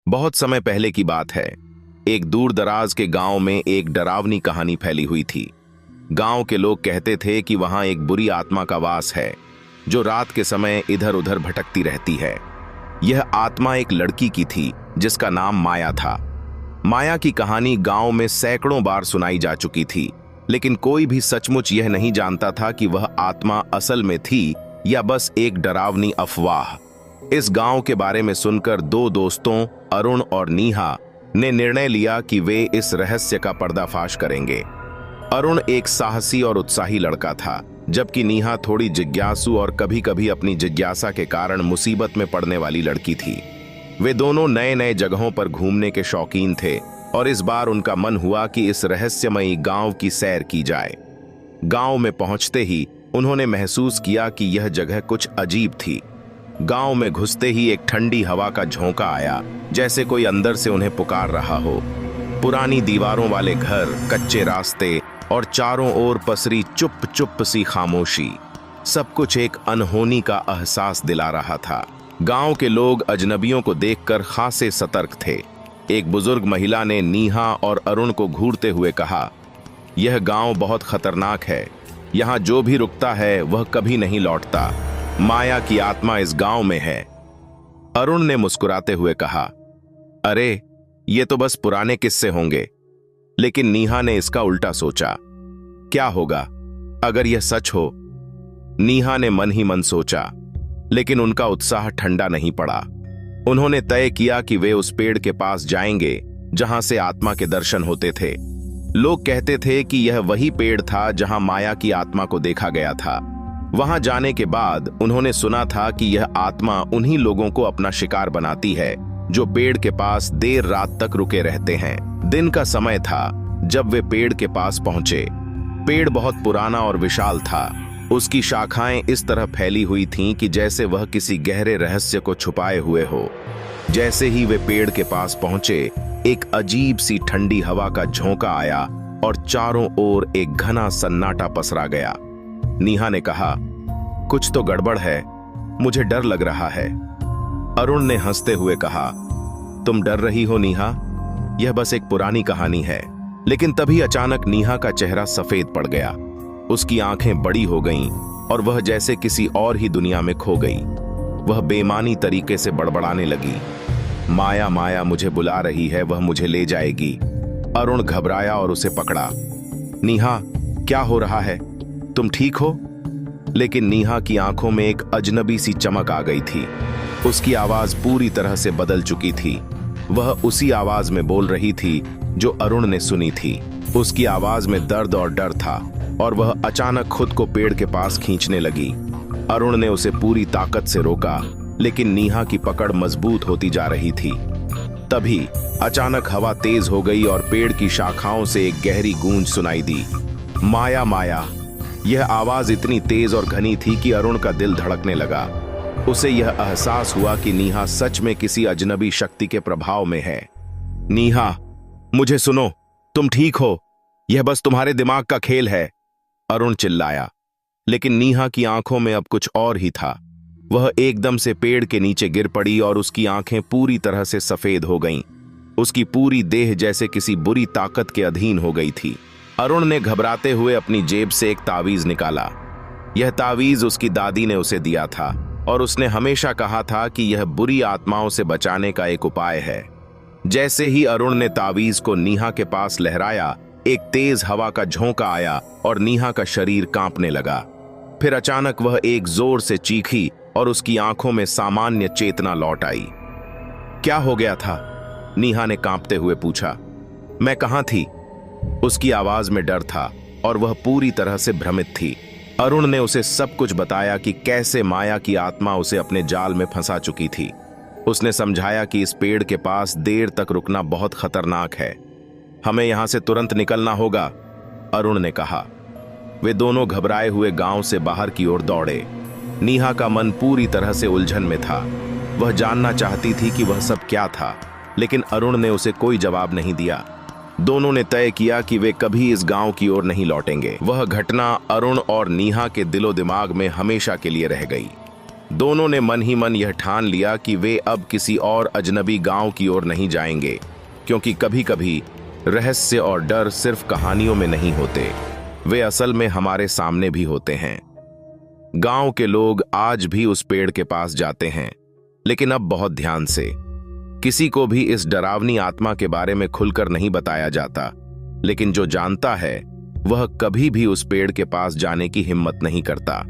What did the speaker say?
बहुत समय पहले की बात है। एक दूर दराज के गांव में एक डरावनी कहानी फैली हुई थी। गांव के लोग कहते थे कि वहां एक बुरी आत्मा का वास है जो रात के समय इधर उधर भटकती रहती है। यह आत्मा एक लड़की की थी जिसका नाम माया था। माया की कहानी गांव में सैकड़ों बार सुनाई जा चुकी थी, लेकिन कोई भी सचमुच यह नहीं जानता था कि वह आत्मा असल में थी या बस एक डरावनी अफवाह। इस गांव के बारे में सुनकर दो दोस्तों अरुण और नीहा ने निर्णय लिया कि वे इस रहस्य का पर्दाफाश करेंगे। अरुण एक साहसी और उत्साही लड़का था, जबकि नीहा थोड़ी जिज्ञासु और कभी-कभी अपनी जिज्ञासा के कारण मुसीबत में पड़ने वाली लड़की थी। वे दोनों नए नए जगहों पर घूमने के शौकीन थे और इस बार उनका मन हुआ कि इस रहस्यमयी गांव की सैर की जाए। गांव में पहुंचते ही उन्होंने महसूस किया कि यह जगह कुछ अजीब थी। गांव में घुसते ही एक ठंडी हवा का झोंका आया, जैसे कोई अंदर से उन्हें पुकार रहा हो। पुरानी दीवारों वाले घर, कच्चे रास्ते और चारों ओर पसरी चुप चुप सी खामोशी, सब कुछ एक अनहोनी का एहसास दिला रहा था। गांव के लोग अजनबियों को देखकर खासे सतर्क थे। एक बुजुर्ग महिला ने नीहा और अरुण को घूरते हुए कहा, यह गांव बहुत खतरनाक है। यहाँ जो भी रुकता है वह कभी नहीं लौटता। माया की आत्मा इस गांव में है। अरुण ने मुस्कुराते हुए कहा, अरे ये तो बस पुराने किस्से होंगे। लेकिन नीहा ने इसका उल्टा सोचा। क्या होगा अगर यह सच हो? नीहा ने मन ही मन सोचा, लेकिन उनका उत्साह ठंडा नहीं पड़ा। उन्होंने तय किया कि वे उस पेड़ के पास जाएंगे जहां से आत्मा के दर्शन होते थे। लोग कहते थे कि यह वही पेड़ था जहां माया की आत्मा को देखा गया था। वहां जाने के बाद उन्होंने सुना था कि यह आत्मा उन्हीं लोगों को अपना शिकार बनाती है जो पेड़ के पास देर रात तक रुके रहते हैं। दिन का समय था जब वे पेड़ के पास पहुंचे। पेड़ बहुत पुराना और विशाल था। उसकी शाखाएं इस तरह फैली हुई थीं कि जैसे वह किसी गहरे रहस्य को छुपाए हुए हो। जैसे ही वे पेड़ के पास पहुंचे, एक अजीब सी ठंडी हवा का झोंका आया और चारों ओर एक घना सन्नाटा पसरा गया। नीहा ने कहा, कुछ तो गड़बड़ है, मुझे डर लग रहा है। अरुण ने हंसते हुए कहा, तुम डर रही हो नीहा? यह बस एक पुरानी कहानी है। लेकिन तभी अचानक नीहा का चेहरा सफेद पड़ गया। उसकी आंखें बड़ी हो गईं और वह जैसे किसी और ही दुनिया में खो गई। वह बेमानी तरीके से बड़बड़ाने लगी, माया माया मुझे बुला रही है, वह मुझे ले जाएगी। अरुण घबराया और उसे पकड़ा। नीहा, क्या हो रहा है? तुम ठीक हो? लेकिन नीहा की आंखों में एक अजनबी सी चमक आ गई थी। उसकी आवाज पूरी तरह से बदल चुकी थी। वह उसी आवाज में बोल रही थी जो अरुण ने सुनी थी। उसकी आवाज में दर्द और डर था और वह अचानक खुद को पेड़ के पास खींचने लगी। अरुण ने उसे पूरी ताकत से रोका, लेकिन नीहा की पकड़ मजबूत होती जा रही थी। तभी अचानक हवा तेज हो गई और पेड़ की शाखाओं से एक गहरी गूंज सुनाई दी, माया माया। यह आवाज इतनी तेज और घनी थी कि अरुण का दिल धड़कने लगा। उसे यह एहसास हुआ कि नीहा सच में किसी अजनबी शक्ति के प्रभाव में है। नीहा, मुझे सुनो, तुम ठीक हो? यह बस तुम्हारे दिमाग का खेल है, अरुण चिल्लाया। लेकिन नीहा की आंखों में अब कुछ और ही था। वह एकदम से पेड़ के नीचे गिर पड़ी और उसकी आंखें पूरी तरह से सफेद हो गईं। उसकी पूरी देह जैसे किसी बुरी ताकत के अधीन हो गई थी। अरुण ने घबराते हुए अपनी जेब से एक तावीज निकाला। यह तावीज उसकी दादी ने उसे दिया था और उसने हमेशा कहा था कि यह बुरी आत्माओं से बचाने का एक उपाय है। जैसे ही अरुण ने तावीज को नीहा के पास लहराया, एक तेज हवा का झोंका आया और नीहा का शरीर कांपने लगा। फिर अचानक वह एक जोर से चीखी और उसकी आंखों में सामान्य चेतना लौट आई। क्या हो गया था? नीहा ने कांपते हुए पूछा। मैं कहां थी? उसकी आवाज में डर था और वह पूरी तरह से भ्रमित थी। अरुण ने उसे सब कुछ बताया कि कैसे माया की आत्मा उसे अपने जाल में फंसा चुकी थी। उसने समझाया कि इस पेड़ के पास देर तक रुकना बहुत खतरनाक है। हमें यहां से तुरंत निकलना होगा, अरुण ने कहा। वे दोनों घबराए हुए गांव से बाहर की ओर दौड़े। नीहा का मन पूरी तरह से उलझन में था। वह जानना चाहती थी कि वह सब क्या था, लेकिन अरुण ने उसे कोई जवाब नहीं दिया। दोनों ने तय किया कि वे कभी इस गांव की ओर नहीं लौटेंगे। वह घटना अरुण और नीहा के दिलो दिमाग में हमेशा के लिए रह गई। दोनों ने मन ही मन यह ठान लिया कि वे अब किसी और अजनबी गांव की ओर नहीं जाएंगे, क्योंकि कभी कभी रहस्य और डर सिर्फ कहानियों में नहीं होते, वे असल में हमारे सामने भी होते हैं। गांव के लोग आज भी उस पेड़ के पास जाते हैं, लेकिन अब बहुत ध्यान से। किसी को भी इस डरावनी आत्मा के बारे में खुलकर नहीं बताया जाता, लेकिन जो जानता है वह कभी भी उस पेड़ के पास जाने की हिम्मत नहीं करता।